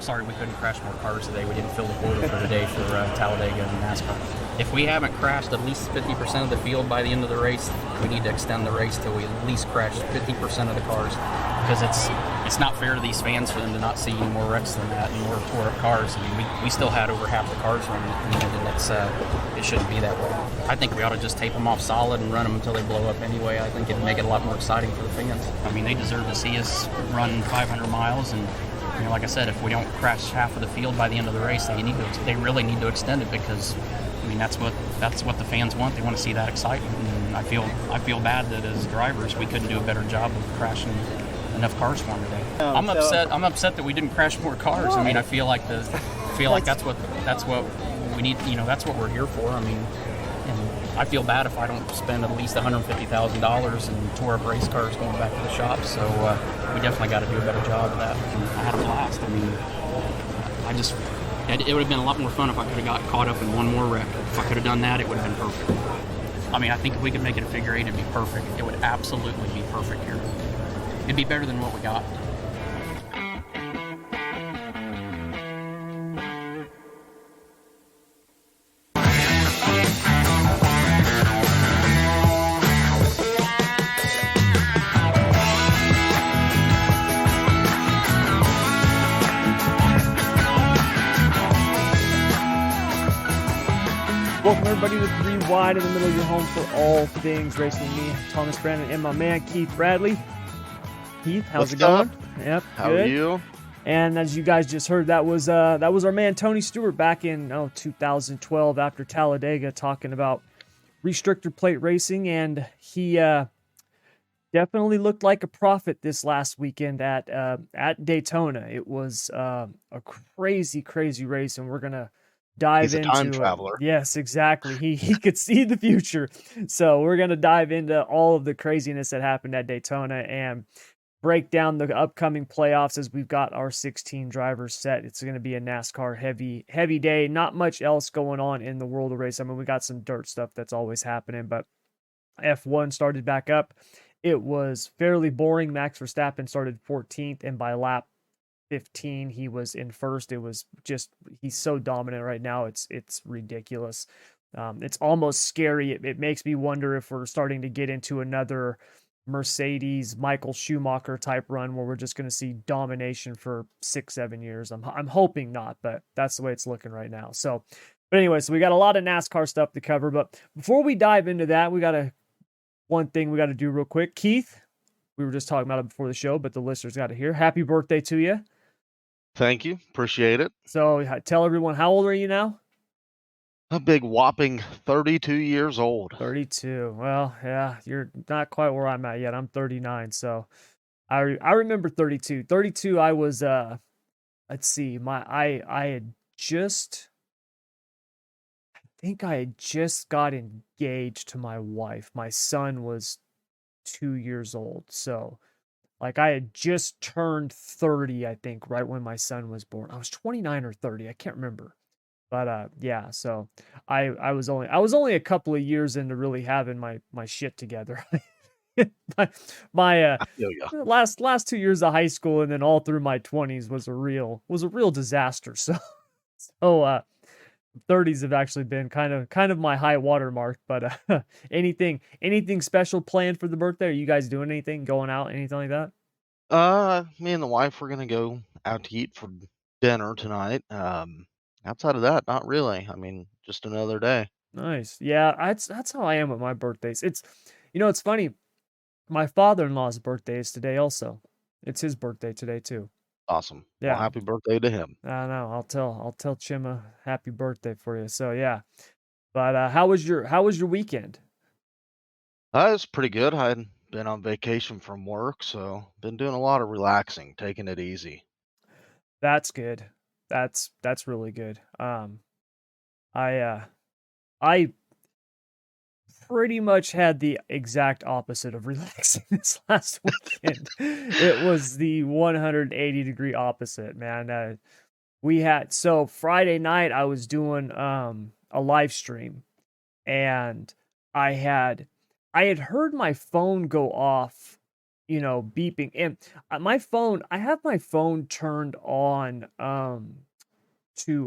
sorry we couldn't crash more cars today. We didn't fill the quota for today for Talladega and NASCAR. If we haven't crashed at least 50% of the field by the end of the race, we need to extend the race till we at least crash 50% of the cars, because it's not fair to these fans for them to not see any more wrecks than that and more tore up cars. I mean, we still had over half the cars running at the end, and it shouldn't be that way. I think we ought to just tape them off solid and run them until they blow up anyway. I think it'd make it a lot more exciting for the fans. I mean, they deserve to see us run 500 miles, and like I said, if we don't crash half of the field by the end of the race, they really need to extend it, because I mean that's what the fans want. They want to see that excitement, and I feel bad that as drivers we couldn't do a better job of crashing enough cars for them today. I'm upset that we didn't crash more cars. I mean, I feel like that's what we need. That's what we're here for. I mean, and I feel bad if I don't spend at least $150,000 and tore up race cars going back to the shop. So we definitely got to do a better job of that. And I had a blast. I mean, it would have been a lot more fun if I could have got caught up in one more wreck. If I could have done that, it would have been perfect. I mean, I think if we could make it a figure eight, it'd be perfect. It would absolutely be perfect here. It'd be better than what we got. Welcome everybody to 3 Wide, in the middle of your home for all things racing. Me, Thomas Brandon, and my man Keith Bradley. Keith, how's it going? Yep, How good. are you? And as you guys just heard, that was our man Tony Stewart back in 2012 after Talladega, talking about restrictor plate racing, and he definitely looked like a prophet this last weekend at Daytona. It was a crazy race, and we're gonna dive into time traveler. Yes, exactly. He could see the future. So we're going to dive into all of the craziness that happened at Daytona and break down the upcoming playoffs as we've got our 16 drivers set. It's going to be a NASCAR heavy day. Not much else going on in the world of race. I mean, we got some dirt stuff that's always happening, but F1 started back up. It was fairly boring. Max Verstappen started 14th, and by lap 15 he was in first. It was just, he's so dominant right now, it's ridiculous. It's almost scary. It makes me wonder if we're starting to get into another Mercedes Michael Schumacher type run where we're just going to see domination for 6-7 years. I'm hoping not, but that's the way it's looking right now. So but anyway, so we got a lot of NASCAR stuff to cover, but before we dive into that, we got one thing we got to do real quick. Keith, we were just talking about it before the show, but the listeners got to hear. Happy birthday to you. Thank you. Appreciate it. So tell everyone, how old are you now? A big whopping 32 years old. 32. Well, yeah, you're not quite where I'm at yet. I'm 39. So I remember 32. 32, I was, let's see, I think I had just got engaged to my wife. My son was 2 years old. So like I had just turned 30, I think, right when my son was born. I was 29 or 30. I can't remember. But yeah, so I was only a couple of years into really having my shit together. my I feel ya. last 2 years of high school and then all through my 20s was a real disaster. So 30s have actually been kind of my high water mark. But anything special planned for the birthday? Are you guys doing anything, going out, anything like that? Me and the wife were gonna go out to eat for dinner tonight. Outside of that, not really. I mean, just another day. Nice. Yeah, that's how I am with my birthdays. It's it's funny. My father-in-law's birthday is today also. It's his birthday today too. Awesome. Yeah. Well, happy birthday to him. I know. I'll tell Chima happy birthday for you. So yeah. But how was your weekend? It's pretty good. I had been on vacation from work, so been doing a lot of relaxing, taking it easy. That's good. That's really good. I pretty much had the exact opposite of relaxing this last weekend. It was the 180-degree opposite, man. So Friday night I was doing a live stream, and I had heard my phone go off, beeping. And my phone, I have my phone turned on to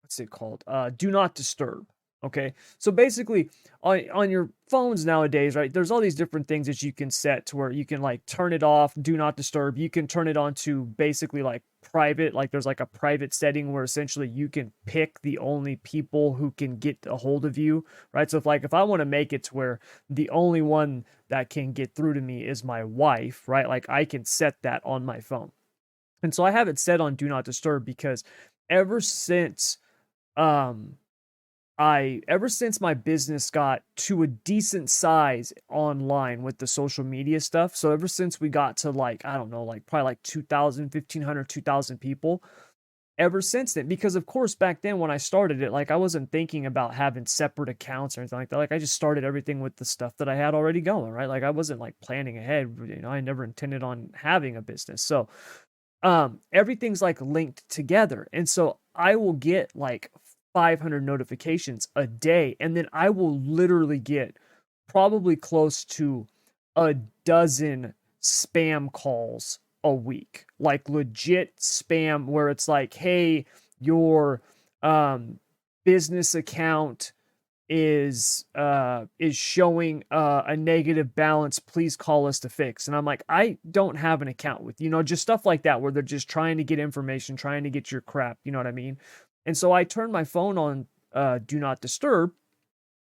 what's it called? Do not disturb. Okay. So basically on your phones nowadays, right? There's all these different things that you can set to where you can like turn it off, do not disturb. You can turn it on to basically like private, like there's like a private setting where essentially you can pick the only people who can get a hold of you, right? So if I want to make it to where the only one that can get through to me is my wife, right? Like I can set that on my phone. And so I have it set on do not disturb because ever since um ever since my business got to a decent size online with the social media stuff, so ever since we got to like, I don't know, like probably like 2,000, 1,500, 2,000 people, ever since then, because of course back then when I started it, like I wasn't thinking about having separate accounts or anything like that. Like I just started everything with the stuff that I had already going, right? Like I wasn't like planning ahead, I never intended on having a business. So everything's like linked together. And so I will get like 500 notifications a day, and then I will literally get probably close to a dozen spam calls a week, like legit spam where it's like, hey, your business account is showing a negative balance, please call us to fix. And I'm like, I don't have an account with, just stuff like that where they're just trying to get information, trying to get your crap, you know what I mean? And so I turned my phone on do not disturb.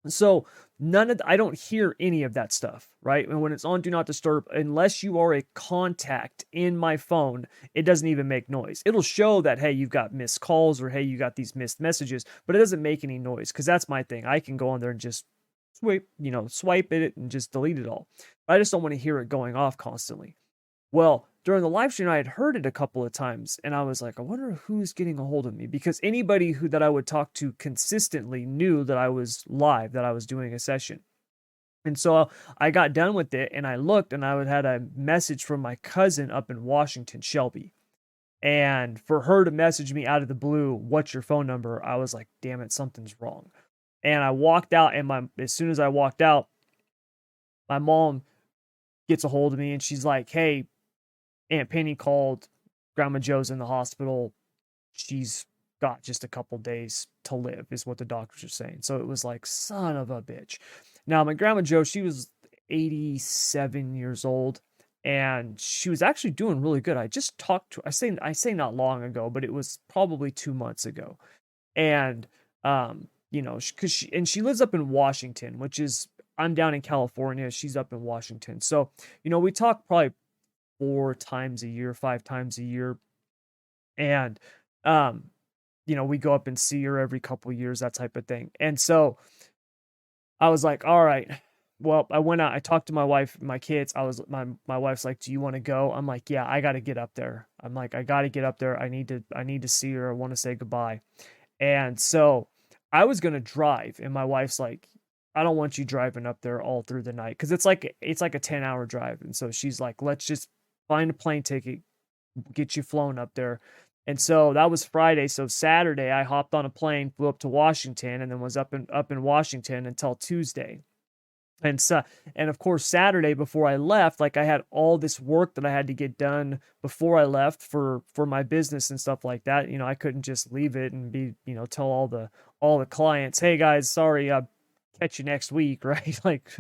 So I don't hear any of that stuff, right? And when it's on do not disturb, unless you are a contact in my phone, it doesn't even make noise. It'll show that, hey, you've got missed calls, or hey, you got these missed messages, but it doesn't make any noise, because that's my thing. I can go on there and just swipe it and just delete it all. I just don't want to hear it going off constantly. Well, during the live stream, I had heard it a couple of times, and I was like, I wonder who's getting a hold of me, because anybody that I would talk to consistently knew that I was live, that I was doing a session. And so I got done with it, and I looked, and I had a message from my cousin up in Washington, Shelby. And for her to message me out of the blue, what's your phone number? I was like, damn it, something's wrong. And I walked out, and as soon as I walked out, my mom gets a hold of me, and she's like, hey, Aunt Penny called, Grandma Joe's in the hospital. She's got just a couple days to live, is what the doctors are saying. So it was like, son of a bitch. Now, my Grandma Joe, she was 87 years old, and she was actually doing really good. I just talked to, I say not long ago, but it was probably 2 months ago. And, because she lives up in Washington, which is, I'm down in California. She's up in Washington. So, we talk probably 4 times a year, 5 times a year. And, we go up and see her every couple of years, that type of thing. And so I was like, all right, well, I went out, I talked to my wife, my kids. My wife's like, do you want to go? I'm like, yeah, I got to get up there. I'm like, I got to get up there. I need to see her. I want to say goodbye. And so I was going to drive, and my wife's like, I don't want you driving up there all through the night, 'cause it's like a 10-hour drive. And so she's like, let's just find a plane ticket, get you flown up there. And so that was Friday. So Saturday, I hopped on a plane, flew up to Washington, and then was up in Washington until Tuesday. And so, and of course, Saturday before I left, like I had all this work that I had to get done before I left for my business and stuff like that. I couldn't just leave it and be, tell all the clients, hey guys, sorry, catch you next week, right? Like,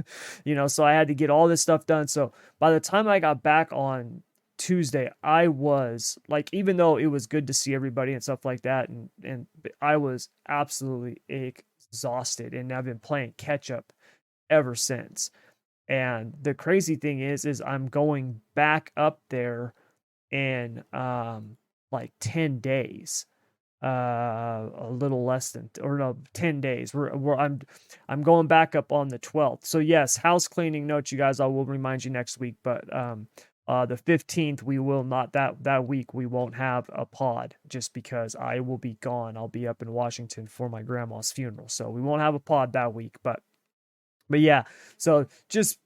so I had to get all this stuff done. So by the time I got back on Tuesday, I was like, even though it was good to see everybody and stuff like that, and I was absolutely exhausted, and I've been playing catch up ever since. And the crazy thing is I'm going back up there in like 10 days. A little less than, or no, 10 days. I'm going back up on the 12th. So yes, house cleaning note, you guys, I will remind you next week, but the 15th, we will not, that week, we won't have a pod, just because I will be gone. I'll be up in Washington for my grandma's funeral. So we won't have a pod that week, but yeah, so just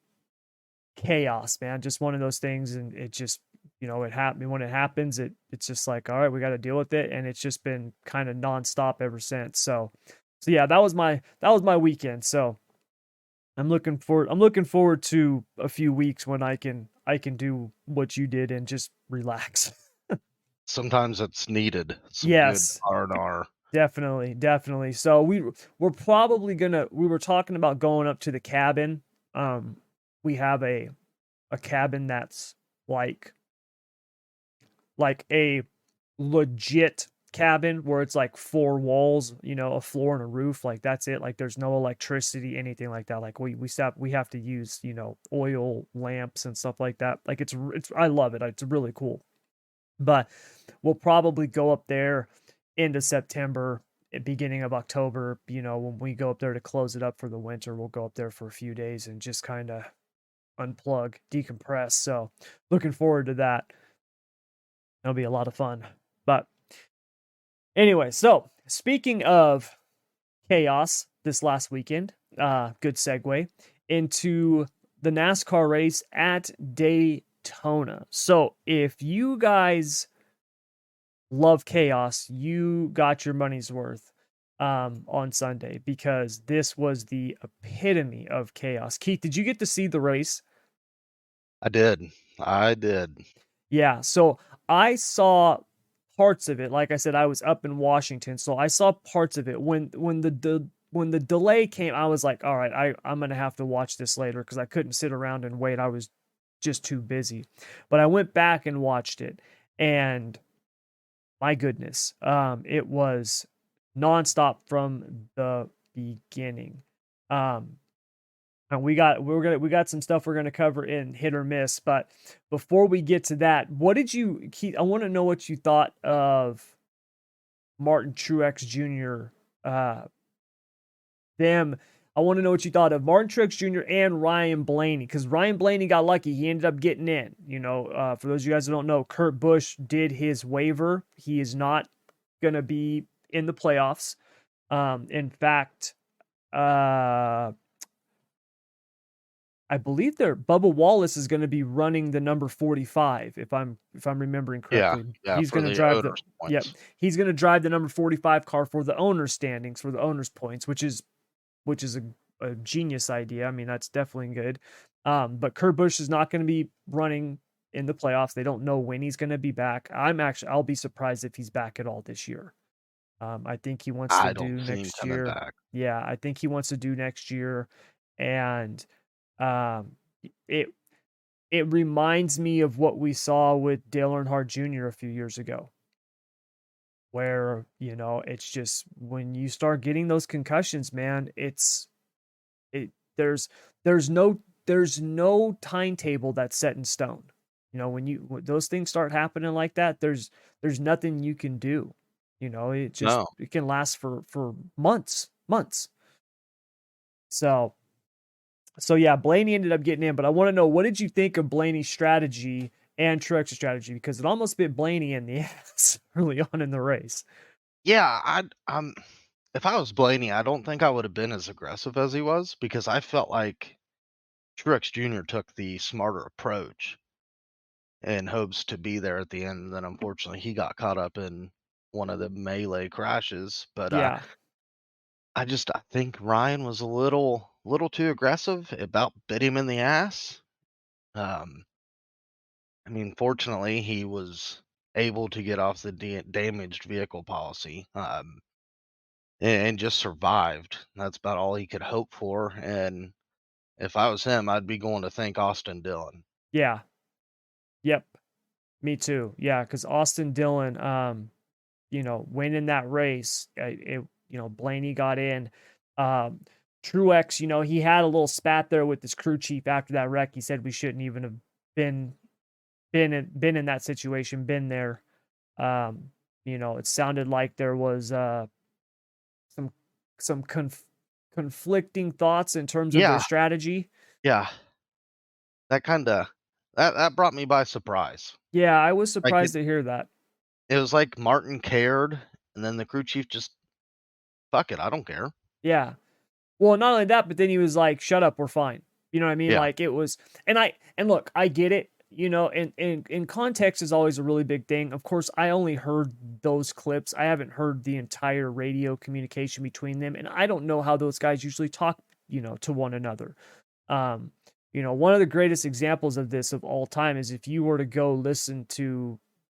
chaos, man. Just one of those things. And it just, it happened. When it happens, it's just like, all right, we got to deal with it. And it's just been kind of nonstop ever since. So yeah, that was my weekend. So I'm looking forward to a few weeks when I can I can do what you did and just relax. Sometimes it's needed. Some good Yes, R&R. definitely. So we're probably we were talking about going up to the cabin. We have a cabin that's like a legit cabin where it's like 4 walls, a floor and a roof, like that's it. Like there's no electricity, anything like that. Like we have to use, oil lamps and stuff like that. Like it's I love it. It's really cool. But we'll probably go up there into September, beginning of October, when we go up there to close it up for the winter. We'll go up there for a few days and just kind of unplug, decompress. So looking forward to that. It'll be a lot of fun. But anyway, so speaking of chaos this last weekend, good segue into the NASCAR race at Daytona. So if you guys love chaos, you got your money's worth on Sunday, because this was the epitome of chaos. Keith, did you get to see the race? I did. Yeah, so I saw parts of it. Like I said, I was up in Washington, so I saw parts of it. When the delay came, I was like, all right, I'm gonna have to watch this later, because I couldn't sit around and wait. I was just too busy. But I went back and watched it, and my goodness, it was nonstop from the beginning. And we got some stuff we're gonna cover in hit or miss. But before we get to that, what did you, Keith? I want to know what you thought of Martin Truex Jr. I want to know what you thought of Martin Truex Jr. and Ryan Blaney, because Ryan Blaney got lucky. He ended up getting in. For those of you guys who don't know, Kurt Busch did his waiver. He is not going to be in the playoffs. In fact, I believe Bubba Wallace is going to be running the number 45, if I'm remembering correctly. Yeah, he's for going to the drive owner's points. he's going to drive the number 45 car for the owner's standings, for the owner's points, which is a genius idea. I mean, that's definitely good. But Kurt Busch is not going to be running in the playoffs. They don't know when he's going to be back. I'll be surprised if he's back at all this year. I think he wants to do next year. Back. Yeah, I think he wants to do next year. And it reminds me of what we saw with Dale Earnhardt Jr. a few years ago, where, it's just when you start getting those concussions, man, there's no timetable that's set in stone. When those things start happening like that, there's nothing you can do. It can last for months. So yeah, Blaney ended up getting in, but I want to know, what did you think of Blaney's strategy and Truex's strategy? Because it almost bit Blaney in the ass early on in the race. Yeah, if I was Blaney, I don't think I would have been as aggressive as he was, because I felt like Truex Jr. took the smarter approach in hopes to be there at the end. And then unfortunately he got caught up in one of the melee crashes. But Yeah. I think Ryan was a little too aggressive, about bit him in the ass. I mean, fortunately, he was able to get off the damaged vehicle policy, and just survived. That's about all he could hope for. And if I was him, I'd be going to thank Austin Dillion. Yeah. Yep. Me too. Yeah, because Austin Dillon, winning that race, Blaney got in. Truex, he had a little spat there with his crew chief after that wreck. He said we shouldn't even have been in that situation, been there. It sounded like there was some conflicting thoughts in terms of their strategy. Yeah. That brought me by surprise. Yeah, I was surprised to hear that. It was like Martin cared, and then the crew chief just, fuck it, I don't care. Yeah. Well, not only that, but then he was like, shut up, we're fine. You know what I mean? Yeah. Like it was, and look, I get it, and context is always a really big thing. Of course, I only heard those clips. I haven't heard the entire radio communication between them, and I don't know how those guys usually talk, to one another. one of the greatest examples of this of all time is if you were to go listen to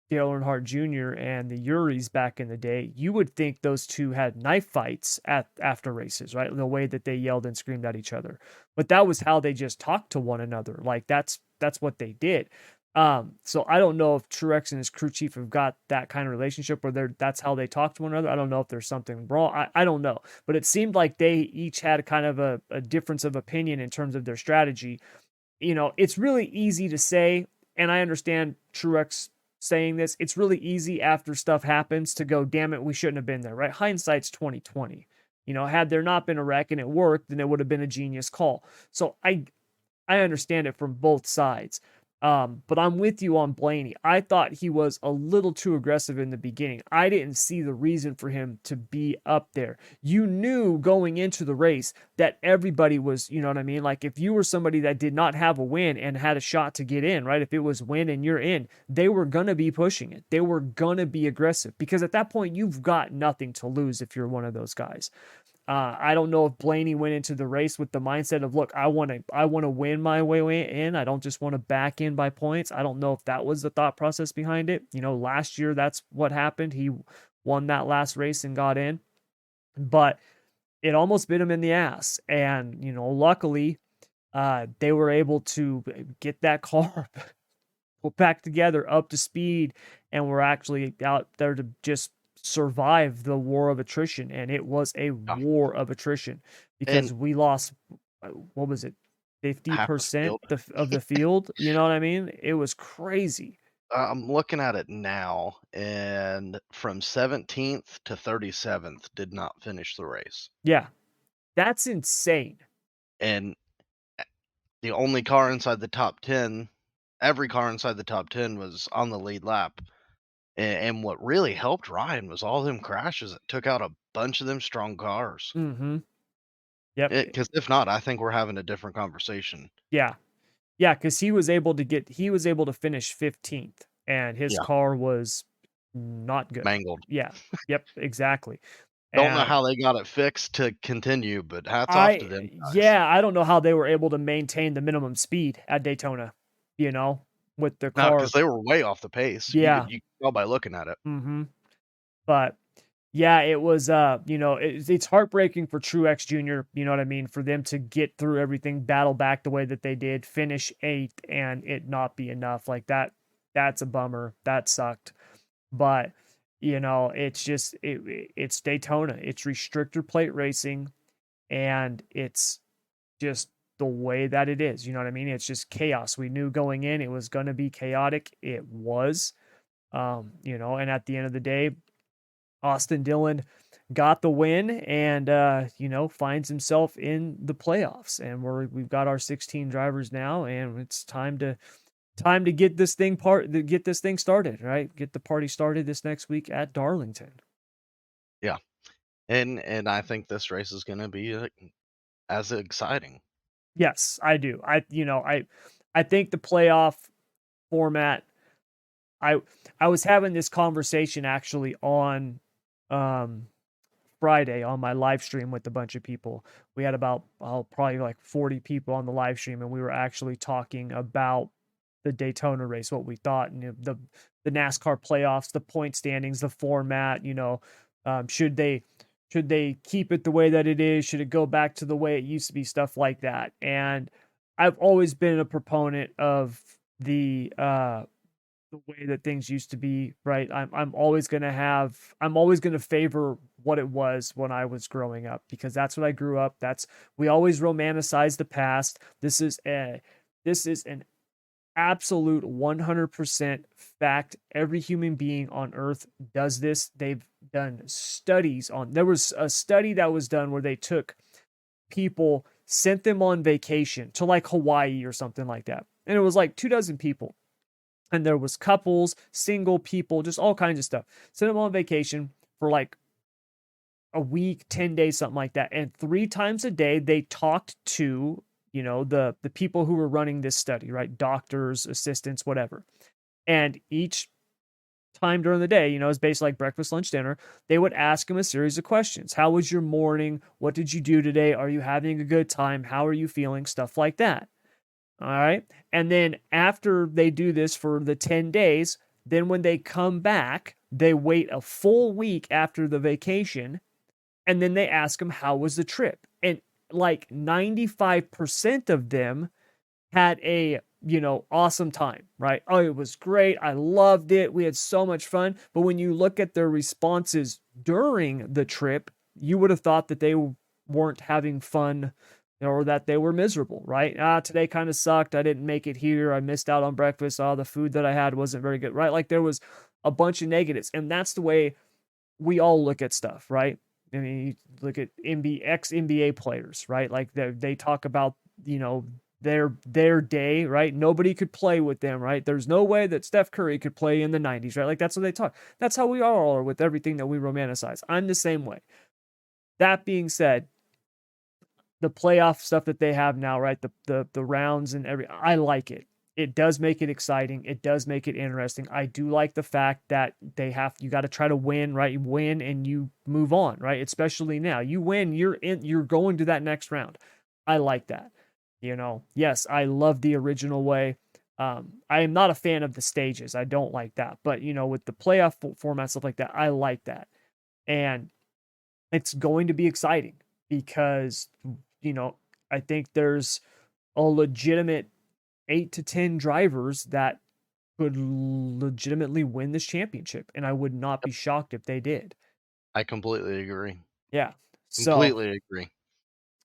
Dale Earnhardt Jr. and the Uris back in the day, you would think those two had knife fights after races, right? The way that they yelled and screamed at each other. But that was how they just talked to one another. Like that's what they did. So I don't know if Truex and his crew chief have got that kind of relationship where that's how they talk to one another. I don't know if there's something wrong. I don't know. But it seemed like they each had kind of a difference of opinion in terms of their strategy. It's really easy to say, and I understand Truex saying this, it's really easy after stuff happens to go, damn it, we shouldn't have been there, right? Hindsight's 2020. Had there not been a wreck and it worked, then it would have been a genius call. So I understand it from both sides. But I'm with you on Blaney. I thought he was a little too aggressive in the beginning. I didn't see the reason for him to be up there. You knew going into the race that everybody was, you know what I mean? Like if you were somebody that did not have a win and had a shot to get in, right? If it was win and you're in, they were going to be pushing it. They were going to be aggressive because at that point you've got nothing to lose if you're one of those guys. I don't know if Blaney went into the race with the mindset of, look, I want to win my way in. I don't just want to back in by points. I don't know if that was the thought process behind it. Last year, that's what happened. He won that last race and got in, but it almost bit him in the ass. And, luckily, they were able to get that car put back together, up to speed, and we're actually out there to just survive the war of attrition. And it was a war of attrition because we lost, what was it, 50% of the field? You know what I mean? It was crazy. I'm looking at it now, and from 17th to 37th did not finish the race. Yeah, that's insane. And the only car inside the top 10, every car inside the top 10 was on the lead lap. And what really helped Ryan was all them crashes that took out a bunch of them strong cars. Mm-hmm. Yep. Because if not, I think we're having a different conversation. Yeah. Yeah, because he was able to finish 15th, and his car was not good. Mangled. Yeah. Yep, exactly. Don't know how they got it fixed to continue, but hats off to them guys. Yeah, I don't know how they were able to maintain the minimum speed at Daytona, with their car. Because they were way off the pace. Yeah. You can tell by looking at it. Mm-hmm. But yeah, it was, it's heartbreaking for Truex Jr., you know what I mean, for them to get through everything, battle back the way that they did, finish 8th, and it not be enough. Like that's a bummer. That sucked. But, it's just, it's Daytona. It's restrictor plate racing, and it's just the way that it is. You know what I mean? It's just chaos. We knew going in it was going to be chaotic. It was, and at the end of the day, Austin Dillion got the win and, finds himself in the playoffs. And we've got our 16 drivers now, and it's time to get this thing started, right? Get the party started this next week at Darlington. Yeah. And I think this race is going to be as exciting. Yes, I do. I think the playoff format, I was having this conversation actually on Friday on my live stream with a bunch of people. We had about probably like 40 people on the live stream, and we were actually talking about the Daytona race, what we thought, and the NASCAR playoffs, the point standings, the format, should they keep it the way that it is? Should it go back to the way it used to be? Stuff like that. And I've always been a proponent of the way that things used to be, right? I'm always going to favor what it was when I was growing up, because that's what I grew up. We always romanticize the past. This is an absolute 100% fact. Every human being on earth does this. They've done studies there was a study that was done where they took people, sent them on vacation to like Hawaii or something like that. And it was like 24 people. And there was couples, single people, just all kinds of stuff. Sent them on vacation for like a week, 10 days, something like that. And 3 times a day, they talked to, the people who were running this study, right? Doctors, assistants, whatever. And each time during the day, it's basically like breakfast, lunch, dinner. They would ask them a series of questions. How was your morning? What did you do today? Are you having a good time? How are you feeling? Stuff like that. All right. And then after they do this for the 10 days, then when they come back, they wait a full week after the vacation. And then they ask them, how was the trip? And like 95% of them had a, awesome time, right? Oh, it was great. I loved it. We had so much fun. But when you look at their responses during the trip, you would have thought that they weren't having fun or that they were miserable, right? Today kind of sucked. I didn't make it here. I missed out on breakfast. The food that I had wasn't very good, right? Like there was a bunch of negatives. And that's the way we all look at stuff, right? I mean, you look at ex-NBA players, right? Like they talk about, their day, right? Nobody could play with them, right? There's no way that Steph Curry could play in the 90s, right? Like that's what they talk. That's how we all are with everything that we romanticize. I'm the same way. That being said, the playoff stuff that they have now, right? The rounds and I like it. It does make it exciting. It does make it interesting. I do like the fact that you got to try to win, right? You win and you move on, right? Especially now. You win, you're going to that next round. I like that. Yes, I love the original way. I am not a fan of the stages. I don't like that. But, with the playoff format, stuff like that, I like that. And it's going to be exciting because, I think there's a legitimate 8 to 10 drivers that could legitimately win this championship. And I would not be shocked if they did. I completely agree. Yeah. Completely agree.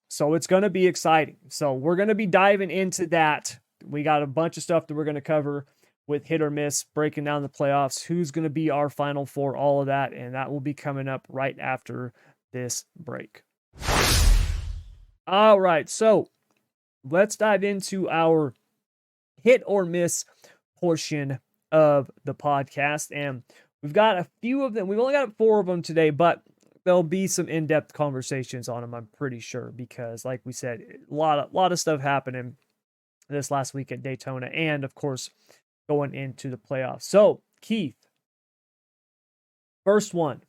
So it's going to be exciting. So we're going to be diving into that. We got a bunch of stuff that we're going to cover with hit or miss, breaking down the playoffs, who's going to be our final four, all of that. And that will be coming up right after this break. All right. So let's dive into our hit or miss portion of the podcast. And we've got a few of them. We've only got 4 of them today, but there'll be some in-depth conversations on them, I'm pretty sure, because like we said, a lot of stuff happening this last week at Daytona and of course going into the playoffs. So, Keith, first one,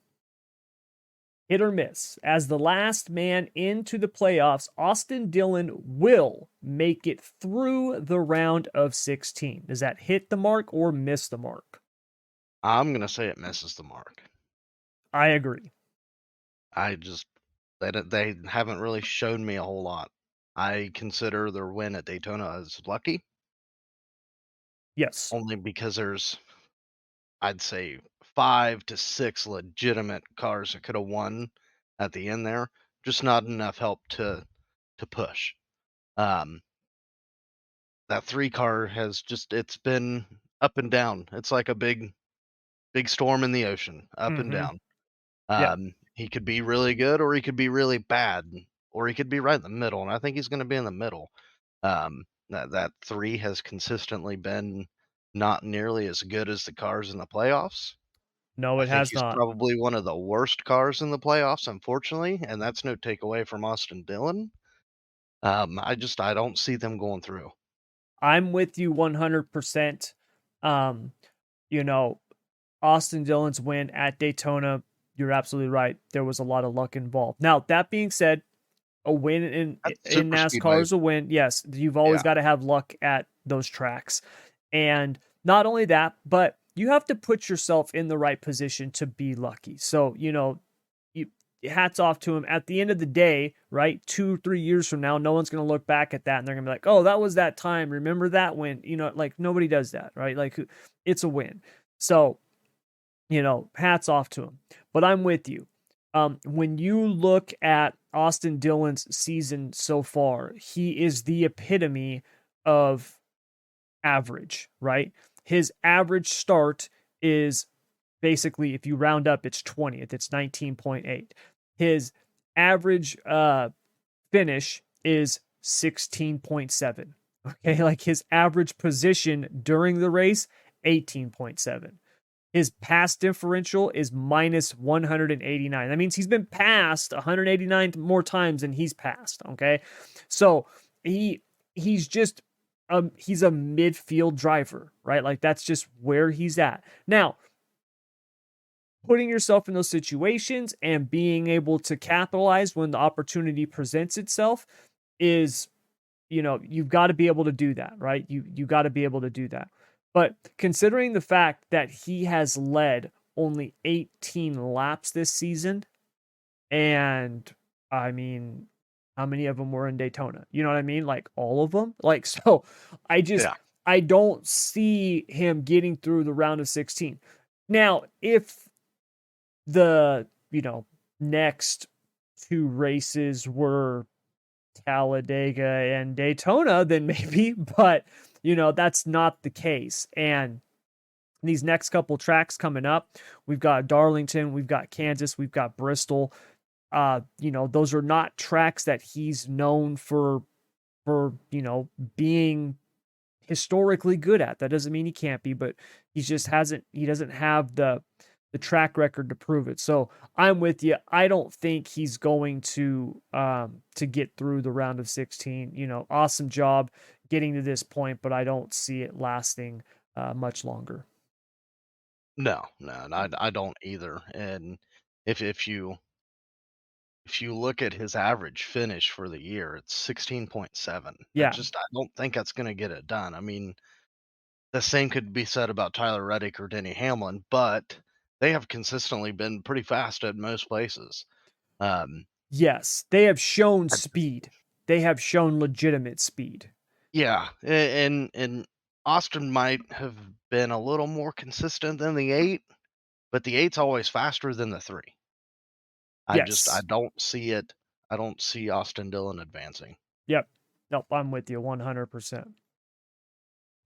hit or miss. As the last man into the playoffs, Austin Dillon will make it through the round of 16. Does that hit the mark or miss the mark? I'm going to say it misses the mark. I agree. They haven't really shown me a whole lot. I consider their win at Daytona as lucky. Yes. Only because there's, I'd say, 5 to 6 legitimate cars that could have won at the end there. Just not enough help to push. That 3 car it's been up and down. It's like a big storm in the ocean, up and down. He could be really good or he could be really bad or he could be right in the middle. And I think he's going to be in the middle. That 3 has consistently been not nearly as good as the cars in the playoffs. No, I it think has he's not. probably one of the worst cars in the playoffs, unfortunately, and that's no takeaway from Austin Dillon. I don't see them going through. I'm with you 100%. Austin Dillon's win at Daytona, you're absolutely right. There was a lot of luck involved. Now, that being said, a win in NASCAR Speedway. is a win. Yes, you've always got to have luck at those tracks. And not only that, but you have to put yourself in the right position to be lucky. So, hats off to him. At the end of the day, right, 2-3 years from now, no one's going to look back at that and they're going to be like, oh, that was that time. Remember that win? Like nobody does that, right? Like it's a win. So, hats off to him. But I'm with you. When you look at Austin Dillon's season so far, he is the epitome of average, right? His average start is basically, if you round up, it's 20th. It's 19.8. His average finish is 16.7. Okay, like his average position during the race, 18.7. His pass differential is minus 189. That means he's been passed 189 more times than he's passed. Okay, so he's just he's a midfield driver, right? Like that's just where he's at. Now, putting yourself in those situations and being able to capitalize when the opportunity presents itself is, you've got to be able to do that, right? You got to be able to do that. But considering the fact that he has led only 18 laps this season, and I mean, how many of them were in Daytona? You know what I mean? Like all of them. Like, so Yeah. I don't see him getting through the round of 16. Now, if the, next two races were Talladega and Daytona, then maybe, but that's not the case. And these next couple tracks coming up, we've got Darlington, we've got Kansas, we've got Bristol. Those are not tracks that he's known for being historically good at. That doesn't mean he can't be, but he doesn't have the track record to prove it. So I'm with you. I don't think he's going to get through the round of 16. Awesome job getting to this point, but I don't see it lasting much longer. No, I don't either. And if you look at his average finish for the year, it's 16.7. Yeah. I don't think that's going to get it done. I mean, the same could be said about Tyler Reddick or Denny Hamlin, but they have consistently been pretty fast at most places. Yes, they have shown speed. They have shown legitimate speed. Yeah, and Austin might have been a little more consistent than the 8, but the 8's always faster than the 3. I Yes. don't see it. I don't see Austin Dillon advancing. Yep. Nope, I'm with you 100%.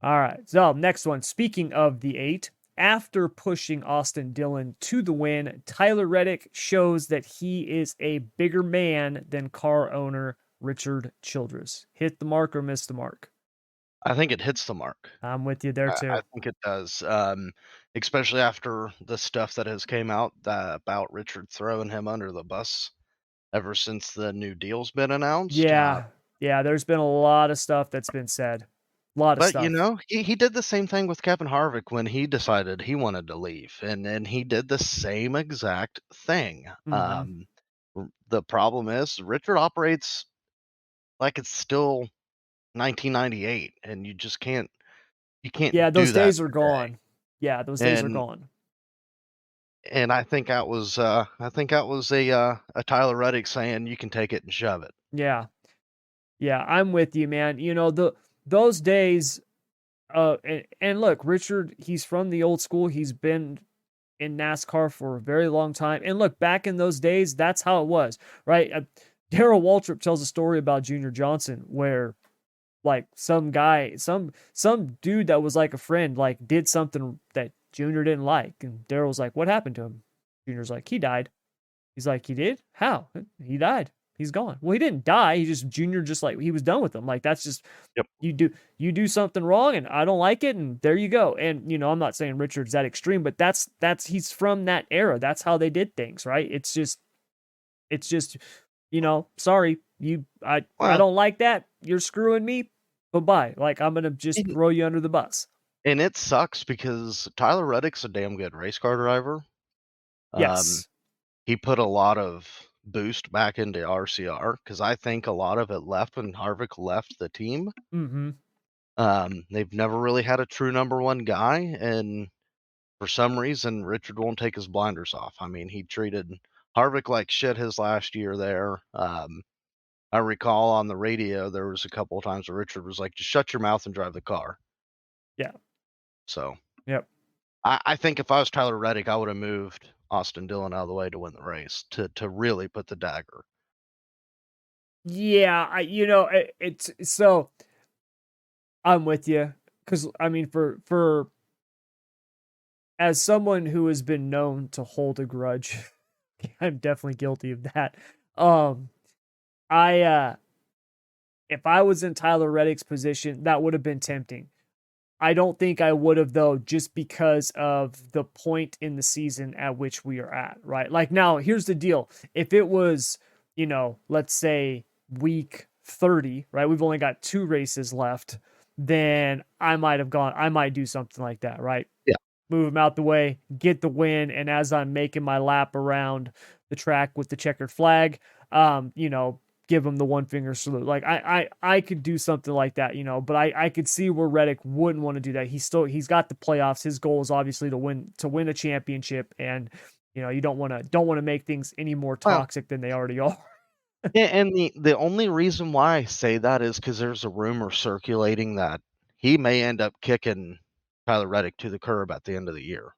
All right. So, next one. Speaking of the 8, after pushing Austin Dillon to the win, Tyler Reddick shows that he is a bigger man than car owner Richard Childress. Hit the mark or miss the mark? I think it hits the mark. I'm with you there too. I think it does, especially after the stuff that has came out about Richard throwing him under the bus ever since the new deal's been announced. Yeah. There's been a lot of stuff that's been said. A lot of But, stuff. he did the same thing with Kevin Harvick when he decided he wanted to leave, and he did the same exact thing. Mhm. The problem is Richard operates like it's still 1998, and you just can't Yeah, those do that days are today. gone. Yeah, those days are gone. And I think that was a Tyler Reddick saying, "You can take it and shove it." Yeah. Yeah, I'm with you, man. Those days and look, Richard, he's from the old school. He's been in NASCAR for a very long time. And look, back in those days, that's how it was, right? Darrell Waltrip tells a story about Junior Johnson where like some guy, some dude that was like a friend, like did something that Junior didn't like. And Darrell's like, "What happened to him?" Junior's like, "He died." He's like, "He did? How?" "He died. He's gone." Well, he didn't die. Junior just like he was done with him. Like that's just Yep. you do something wrong and I don't like it and there you go. And I'm not saying Richard's that extreme, but that's he's from that era. That's how they did things, right? It's just sorry, I Well, don't like that. You're screwing me. Bye-bye. Like I'm gonna just and throw you under the bus. and it sucks because Tyler Reddick's a damn good race car driver. Um, Yes. he put a lot of boost back into RCR because I think a lot of it left when Harvick left the team. Mm-hmm. They've never really had a true number one guy, and for some reason, Richard won't take his blinders off. I mean, he treated Harvick like shit his last year there. I recall on the radio there was a couple of times where Richard was like, "Just shut your mouth and drive the car." Yeah. So Yep. I think if I was Tyler Reddick, I would have moved Austin Dillon out of the way to win the race to really put the dagger. Yeah, it's so I'm with you because I mean, for as someone who has been known to hold a grudge, I'm definitely guilty of that. I if I was in Tyler Reddick's position, that would have been tempting. I don't think I would have though, just because of the point in the season at which we are at, right? Like now, here's the deal: if it was, let's say week 30, right? We've only got 2 races left. Then I might do something like that, right? Yeah. Move him out the way, get the win, and as I'm making my lap around the track with the checkered flag, give him the one finger salute. Like I could do something like that, but I could see where Reddick wouldn't want to do that. He's got the playoffs. His goal is obviously to win a championship, and you don't want to make things any more Well, toxic than they already are. and the only reason why I say that is because there's a rumor circulating that he may end up kicking Tyler Reddick to the curb at the end of the year.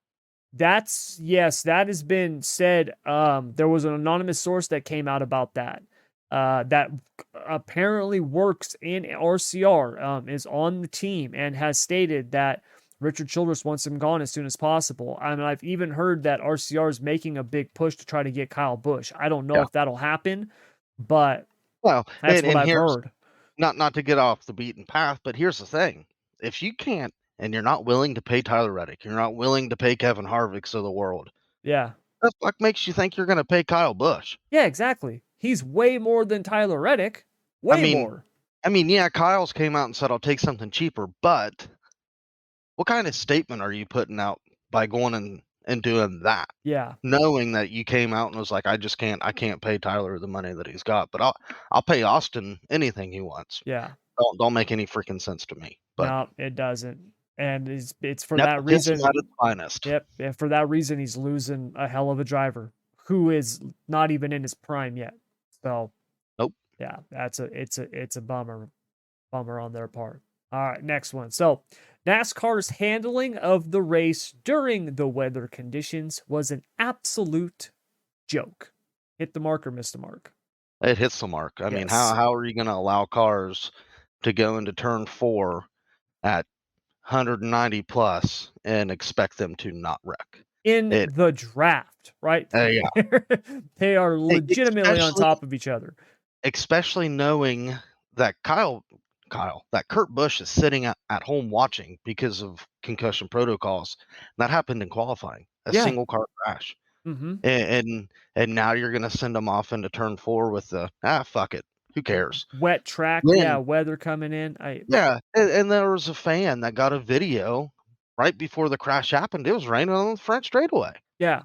Yes, that has been said. There was an anonymous source that came out about that. That apparently works in RCR, is on the team, and has stated that Richard Childress wants him gone as soon as possible. I mean, I've even heard that RCR is making a big push to try to get Kyle Busch. I don't know Yeah. if that'll happen, but Well, that's what and I've here's heard. not to get off the beaten path, but here's the thing: if you can't, and you're not willing to pay Tyler Reddick, you're not willing to pay Kevin Harvick's of the world, Yeah. what the fuck makes you think you're going to pay Kyle Busch? Yeah, exactly. He's way more than Tyler Reddick. I Way mean, more. yeah, Kyle's came out and said I'll take something cheaper, but what kind of statement are you putting out by going and doing that? Yeah. Knowing that you came out and was like, I can't pay Tyler the money that he's got, but I'll pay Austin anything he wants. Yeah. Don't make any freaking sense to me. But No, it doesn't. And it's for that nepotism reason. at its finest. Yep. And for that reason, he's losing a hell of a driver who is not even in his prime yet. So, Nope. yeah, it's a bummer on their part. All right, next one. So, NASCAR's handling of the race during the weather conditions was an absolute joke. Hit the mark or miss the mark? It hits the mark. I mean, Yes. how are you going to allow cars to go into turn 4 at 190 plus and expect them to not wreck? In the draft, right? Yeah. They are legitimately on Especially- top of each other. Especially knowing that that Kurt Busch is sitting at home watching because of concussion protocols. That happened in qualifying, a Yeah. single car crash. Mm-hmm. And now you're going to send them off into turn 4 with the, fuck it. Who cares? Wet track, Then- yeah, weather coming in. Yeah, and there was a fan that got a video right before the crash happened. It was raining on the front straightaway. Yeah.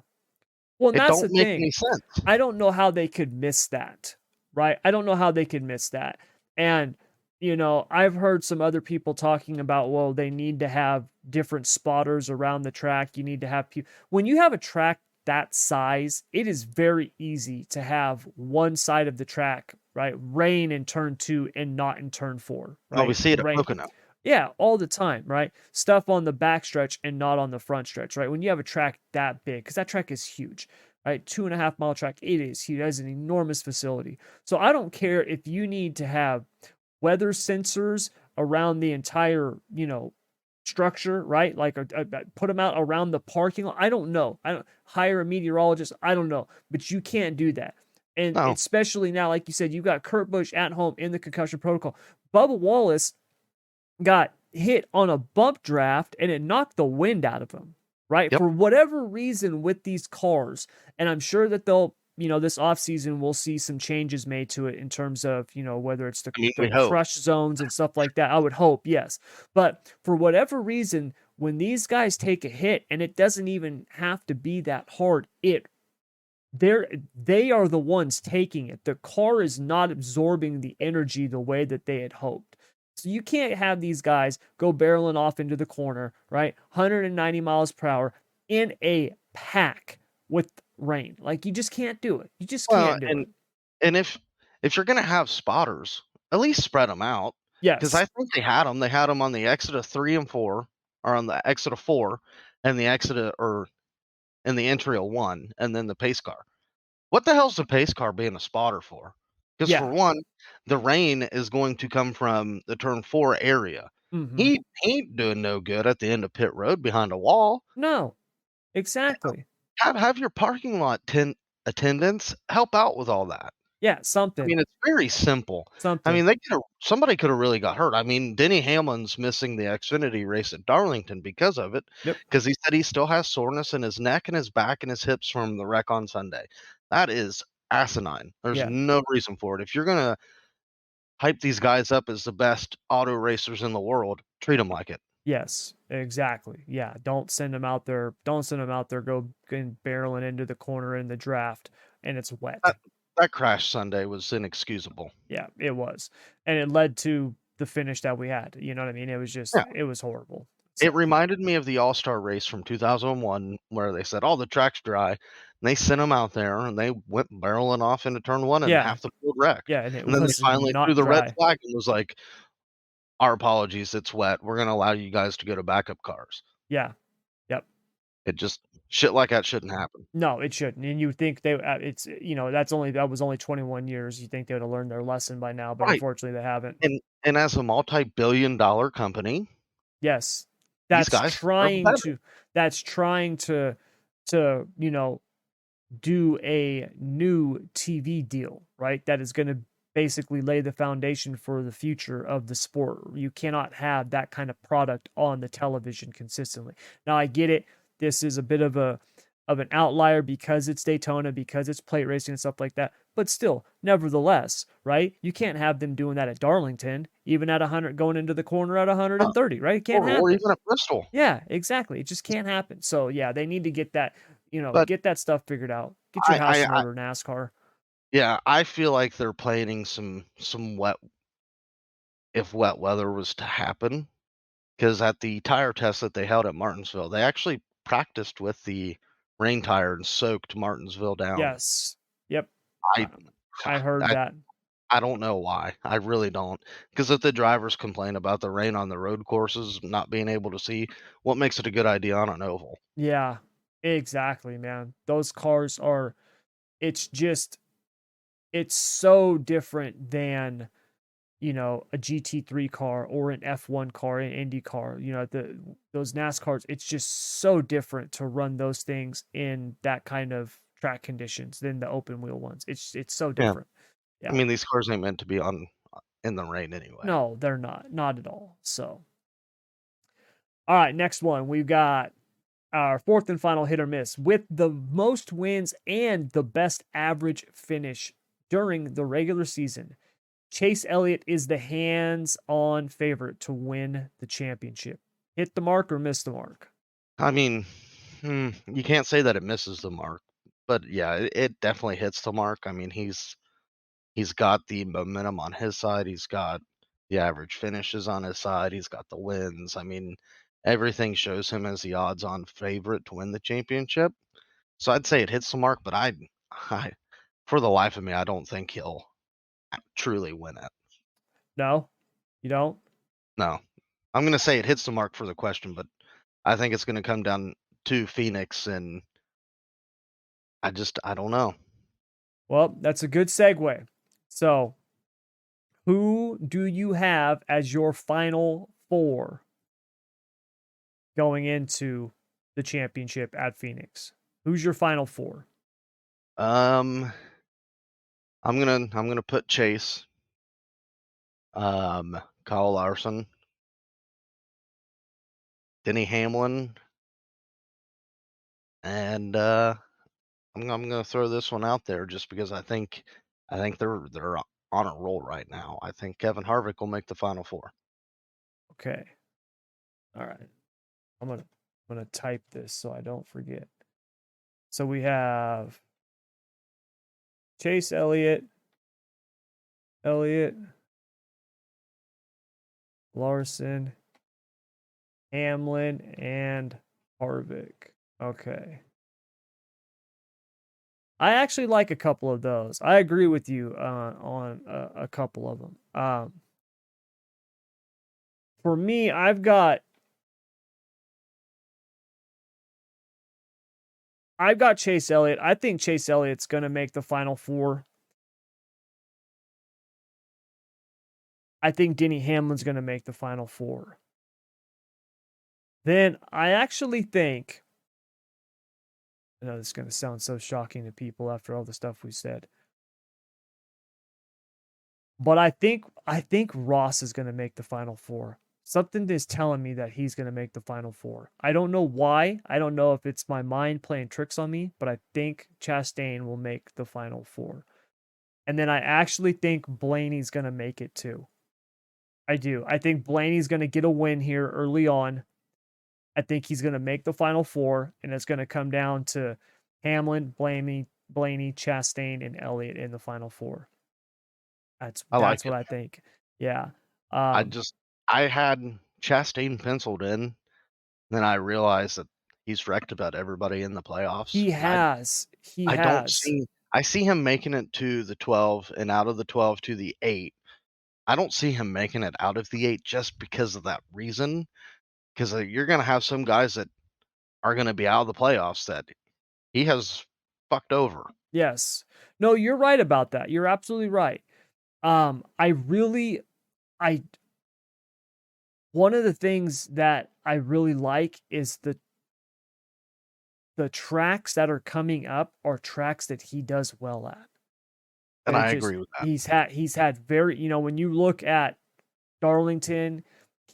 Well, It that's don't the make thing. any sense. I don't know how they could miss that, right? I don't know how they could miss that. And, I've heard some other people talking about, well, they need to have different spotters around the track. You need to have people. When you have a track that size, it is very easy to have one side of the track, right, rain in turn 2 and not in turn 4. Right? Oh, we see it at Rain. Pocono. Yeah, all the time, right? Stuff on the back stretch and not on the front stretch, right? When you have a track that big, because that track is huge, right? 2.5 mile track, it is huge. That is an enormous facility. So I don't care if you need to have weather sensors around the entire, structure, right? Like put them out around the parking lot. I don't know. I don't hire a meteorologist. I don't know, but you can't do that. And No. especially now, like you said, you got Kurt Busch at home in the concussion protocol. Bubba Wallace got hit on a bump draft and it knocked the wind out of him, right? Yep. For whatever reason with these cars. And I'm sure that they'll, this offseason, we'll see some changes made to it in terms of, whether it's the we hope. crush zones and stuff like that. I would hope, yes. But for whatever reason, when these guys take a hit, and it doesn't even have to be that hard, they are the ones taking it. The car is not absorbing the energy the way that they had hoped. So you can't have these guys go barreling off into the corner, right? 190 miles per hour in a pack with rain. Like, you just can't do it. You just can't do it. And if you're gonna have spotters, at least spread them out. Yes. Because I think they had them. They had them on the exit of 3 and 4, or on the exit of 4, and the exit or in the entry of 1, and then the pace car. What the hell's the pace car being a spotter for? Because for one, the rain is going to come from the turn 4 area. Mhm. He ain't doing no good at the end of pit road behind a wall. No, exactly. Have your parking lot attendants help out with all that. Yeah, something. I mean, it's very simple. Something. I mean, somebody could have really got hurt. I mean, Denny Hamlin's missing the Xfinity race at Darlington because of it. Yep. Because he said he still has soreness in his neck and his back and his hips from the wreck on Sunday. That is asinine. There's no reason for it. If you're gonna hype these guys up as the best auto racers in the world, treat them like it. Yes, exactly. Yeah, don't send them out there. Don't send them out there go barreling into the corner in the draft and it's wet. that crash Sunday was inexcusable. Yeah, it was. And it led to the finish that we had. You know what I mean? It was just, Yeah. it was horrible. It So, reminded me of the All-Star race from 2001 where they said, "Oh, the track's dry." And they sent them out there, and they went barreling off into turn 1, and yeah. half the field wrecked. Yeah. And it And then they was finally threw not the red dry. flag and was like, "Our apologies, it's wet. We're gonna allow you guys to go to backup cars." Yeah. Yep. It just shit like that shouldn't happen. No, it shouldn't. And you think they, it's, that was only 21 years. You think they would have learned their lesson by now, but Right. unfortunately they haven't. And as a multi-billion-dollar company, Yes. these That's guys deserve trying better. to, that's trying to, do a new TV deal, right? That is going to basically lay the foundation for the future of the sport. You cannot have that kind of product on the television consistently. Now I get it. This is a bit of an outlier because it's Daytona, because it's plate racing and stuff like that. But still, nevertheless, right? You can't have them doing that at Darlington, even at 100, going into the corner at 130, right? It can't Or happen. even at Bristol. Yeah, exactly. It just can't happen. So yeah, they need to get that, But get that stuff figured out. Get your house in I order, NASCAR. yeah, I feel like they're planning some wet if wet weather was to happen. Because at the tire test that they held at Martinsville, they actually practiced with the rain tire and soaked Martinsville down. Yes. Yep. I I heard I that. I don't know why. I really don't. Because if the drivers complain about the rain on the road courses not being able to see, what makes it a good idea on an oval? Yeah, exactly, man. Those cars are, it's just, it's so different than, a GT3 car or an F1 car, an Indy car. Those NASCARs, it's just so different to run those things in that kind of track conditions than the open wheel ones. It's so Yeah. different. I Yeah. mean, these cars ain't meant to be on in the rain anyway. No, they're not at all. So, all right, next one. We've got our fourth and final hit or miss with the most wins and the best average finish during the regular season. Chase Elliott is the hands-on favorite to win the championship. Hit the mark or miss the mark? I mean, you can't say that it misses the mark, but yeah, it definitely hits the mark. I mean, he's got the momentum on his side. He's got the average finishes on his side. He's got the wins. I mean, everything shows him as the odds-on favorite to win the championship. So I'd say it hits the mark, but I for the life of me, I don't think he'll truly win it. No, you don't? No, I'm gonna say it hits the mark for the question, but I think it's gonna come down to Phoenix, and I don't know. Well, that's a good segue. So, who do you have as your final four going into the championship at Phoenix? Who's your final four? I'm gonna put Chase, Kyle Larson, Denny Hamlin, and I'm gonna throw this one out there just because I think they're on a roll right now. I think Kevin Harvick will make the final four. Okay. All right. I'm gonna type this so I don't forget. So we have Chase Elliott, Larson, Hamlin, and Harvick. Okay. I actually like a couple of those. I agree with you on a couple of them. For me, I've got Chase Elliott. I think Chase Elliott's going to make the final four. I think Denny Hamlin's going to make the final four. Then I actually think, I know this is going to sound so shocking to people after all the stuff we said, but I think Ross is going to make the final four. Something is telling me that he's going to make the final four. I don't know why. I don't know if it's my mind playing tricks on me, but I think Chastain will make the final four. And then I actually think Blaney's going to make it too. I do. I think Blaney's going to get a win here early on. I think he's going to make the final four, and it's going to come down to Hamlin, Blaney, Blaney, Chastain, and Elliott in the final four. I like That's what it. I think. Yeah. I Um, just I had Chastain penciled in, then I realized that he's wrecked about everybody in the playoffs, he and I has. He I don't has. see I see him making it to the 12 and out of the 12 to the 8. I don't see him making it out of the 8 just because of that reason, 'cause, you're gonna have some guys that are gonna be out of the playoffs that he has fucked over. Yes. No, you're right about that. You're absolutely right. I really I one of the things that I really like is the tracks that are coming up are tracks that he does well at. And They're I just agree with that. he's had very, when you look at Darlington,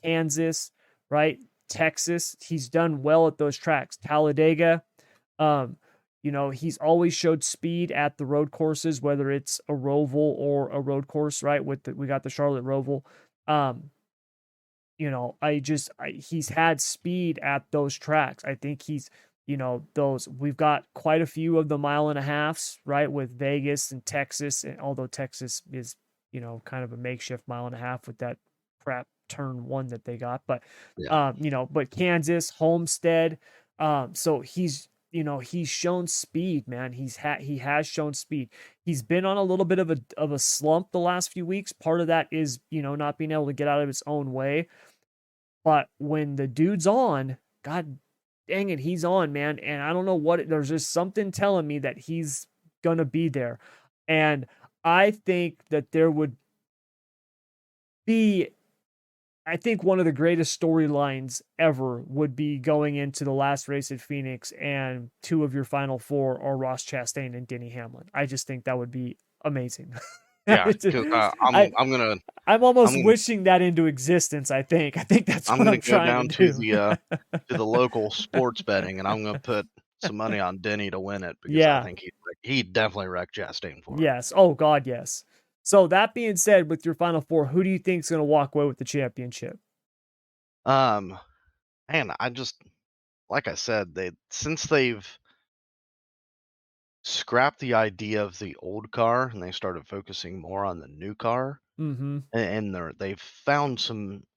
Kansas, right? Texas, he's done well at those tracks. Talladega, um, he's always showed speed at the road courses, whether it's a Roval or a road course, right? We got the Charlotte Roval. Um, he's had speed at those tracks. I think we've got quite a few of the mile and a halfs, right? With Vegas and Texas, and although Texas is, kind of a makeshift mile and a half with that crap turn one that they got, but, Yeah. but Kansas, Homestead, so he's shown speed, man. He has shown speed. He's been on a little bit of a slump the last few weeks. Part of that is, not being able to get out of his own way. But when the dude's on, god dang it, he's on, man. And I don't know there's just something telling me that he's gonna be there. And I think that there would be I think one of the greatest storylines ever would be going into the last race at Phoenix, and two of your final four are Ross Chastain and Denny Hamlin. I just think that would be amazing. Yeah, It's 'cause, I I'm I'm almost gonna wishing that into existence, I think. I think that's I'm what gonna I'm go trying to down to do. the local sports betting, and I'm gonna put some money on Denny to win it because I Yeah. think he definitely wrecked Chastain for it. Yes. Oh God, yes. So that being said, with your final four, who do you think is going to walk away with the championship? Um, man, like I said, since they've scrapped the idea of the old car and they started focusing more on the new car, Mm-hmm. and they've found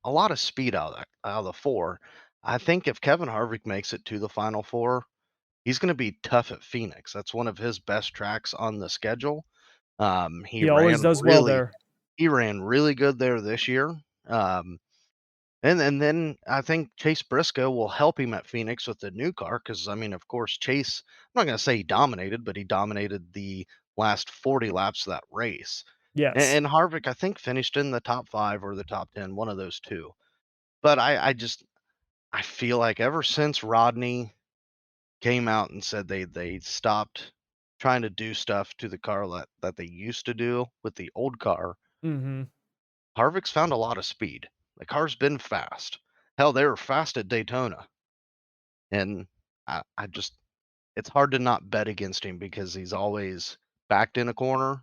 a lot of speed out of the four. I think if Kevin Harvick makes it to the final four, he's going to be tough at Phoenix. That's one of his best tracks on the schedule. He He always ran does well really there. he ran really good there this year. Um, and then I think Chase Briscoe will help him at Phoenix with the new car because I mean, of course, Chase. I'm not going to say he dominated, but he dominated the last 40 laps of that race. Yes. And Harvick, I think, finished in the top 5 or the top 10, one of those two. But I feel like ever since Rodney came out and said they stopped trying to do stuff to the car that they used to do with the old car, Mm-hmm. Harvick's found a lot of speed. The car's been fast. Hell, they were fast at Daytona. And I just it's hard to not bet against him because he's always backed in a corner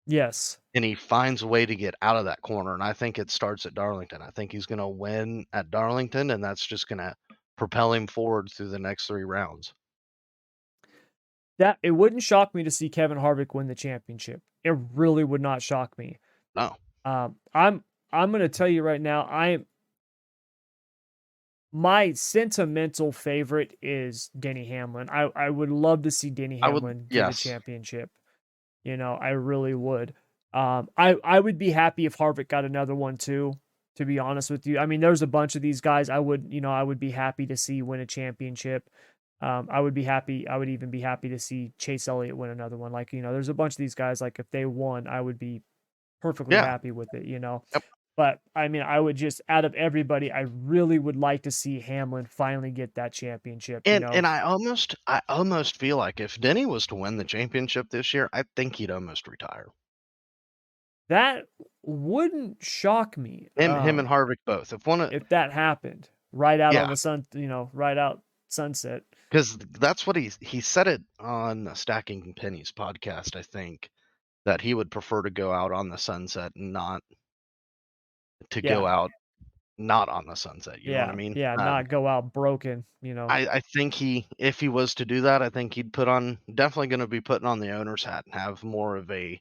Yes. and he finds a way to get out of that corner. And I think it starts at Darlington. I think he's going to win at Darlington, and that's just going to propel him forward through the next 3 rounds. That it wouldn't shock me to see Kevin Harvick win the championship. It really would not shock me. No, I'm going to tell you right now, my sentimental favorite is Denny Hamlin. I would love to see Denny I would. Hamlin get a Yes, championship. I really would. I would be happy if Harvick got another one too, to be honest with you. I mean, there's a bunch of these guys I would be happy to see win a championship. I would even be happy to see Chase Elliott win another one. Like, there's a bunch of these guys, like if they won, I would be perfectly yeah, happy with it. yep. But I mean, I would just, out of everybody, I really would like to see Hamlin finally get that championship. And I almost feel like if Denny was to win the championship this year, I think he'd almost retire. That wouldn't shock me. Him and Harvick both. If that happened right out on Yeah, the sun, right out sunset. because that's what he said it on the Stacking Pennies podcast. I think that he would prefer to go out on the sunset and not to go Yeah. out not on the sunset. You know what I Yeah, mean? yeah, not go out broken, I think if he was to do that, I think he'd definitely going to be putting on the owner's hat and have more of a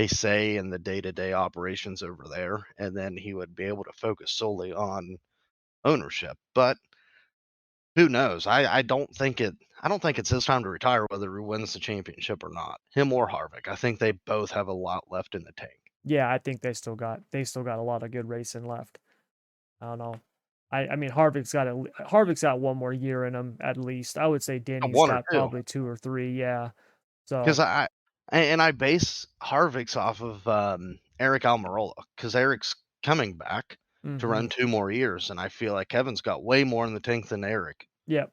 say in the day-to-day operations over there, and then he would be able to focus solely on ownership. But who knows? I don't think it's his time to retire, whether he wins the championship or not. Him or Harvick. I think they both have a lot left in the tank. Yeah, I think they still got a lot of good racing left. I don't know. I mean Harvick's got one more year in him at least. I would say Denny's One or got two, probably 2 or 3, yeah. So, because I base Harvick's off of Eric Almirola, because Eric's coming back to mhm. run 2 more years, and I feel like Kevin's got way more in the tank than Eric. Yep.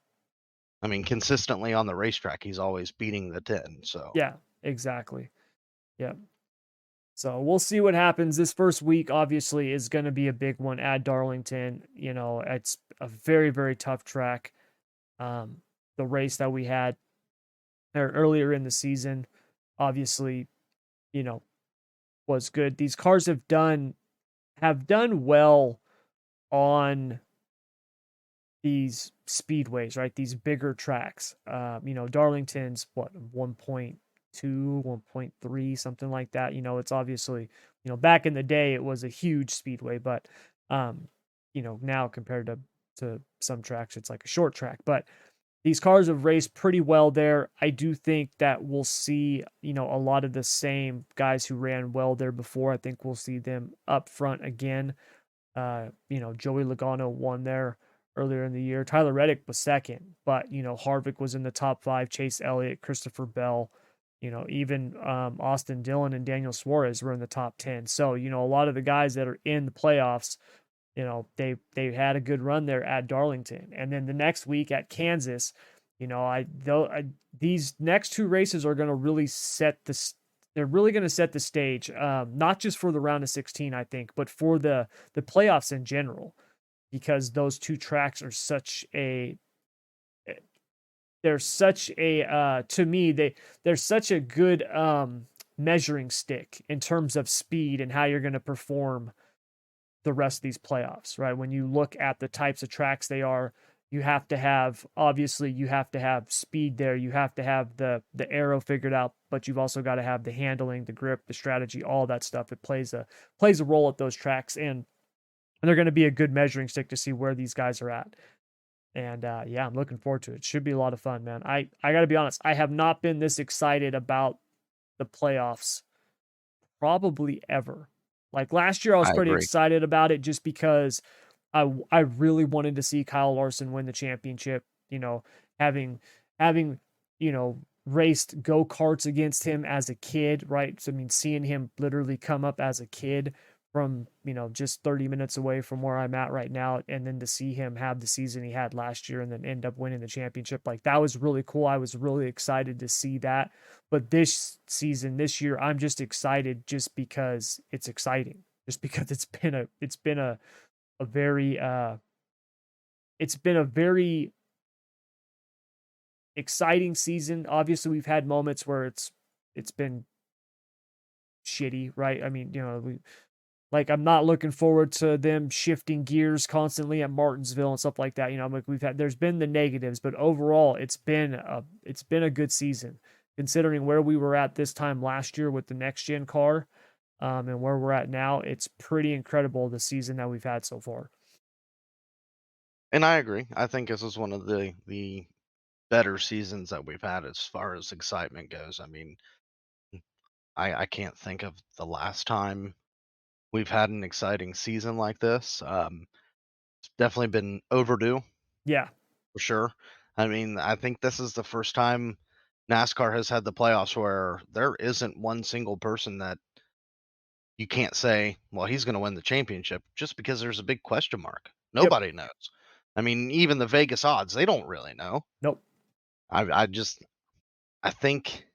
I mean, consistently on the racetrack, he's always beating the 10. So Yeah, exactly. Yep. So we'll see what happens. This first week obviously is going to be a big one at Darlington. It's a very, very tough track. Um, the race that we had earlier in the season, obviously, you know, was good. These cars have done well on these speedways, right? These bigger tracks. Darlington's what 1.2, 1.3, something like that. It's obviously, back in the day it was a huge speedway, but now compared to some tracks, it's like a short track. But these cars have raced pretty well there. I do think that we'll see, a lot of the same guys who ran well there before. I think we'll see them up front again. Joey Logano won there earlier in the year. Tyler Reddick was second, but Harvick was in the top 5. Chase Elliott, Christopher Bell, even Austin Dillon and Daniel Suarez were in the top 10. So a lot of the guys that are in the playoffs, they had a good run there at Darlington, and then the next week at Kansas, these next 2 races are going to really they're really going to set the stage, not just for the round of 16, I think, but for the playoffs in general, because those 2 tracks are to me, they're such a good measuring stick in terms of speed and how you're going to perform the rest of these playoffs, right? When you look at the types of tracks they are, you have to have speed there. You have to have the aero figured out, but you've also got to have the handling, the grip, the strategy, all that stuff. It plays a role at those tracks, and they're going to be a good measuring stick to see where these guys are at. And yeah, I'm looking forward to it. It should be a lot of fun, man. I got to be honest, I have not been this excited about the playoffs probably ever. Like last year, I was I pretty agree. excited about it just because I really wanted to see Kyle Larson win the championship. Having raced go karts against him as a kid, right? So I mean, seeing him literally come up as a kid from just 30 minutes away from where I'm at right now, and then to see him have the season he had last year and then end up winning the championship, like that was really cool. I was really excited to see that. But this year, I'm just excited just because it's exciting. Just because it's been a very exciting season. Obviously, we've had moments where it's been shitty, right? I mean, I'm not looking forward to them shifting gears constantly at Martinsville and stuff like that. There's been the negatives, but overall it's been a good season considering where we were at this time last year with the next gen car, and where we're at now. It's pretty incredible the season that we've had so far. And I agree. I think this is one of the better seasons that we've had as far as excitement goes. I mean, I can't think of the last time we've had an exciting season like this. It's definitely been overdue Yeah. for sure. I mean, I think this is the first time NASCAR has had the playoffs where there isn't one single person that you can't say, well, he's going to win the championship just because there's a big question mark. Yep. Nobody knows. I mean, even the Vegas odds, they don't really know. Nope. I think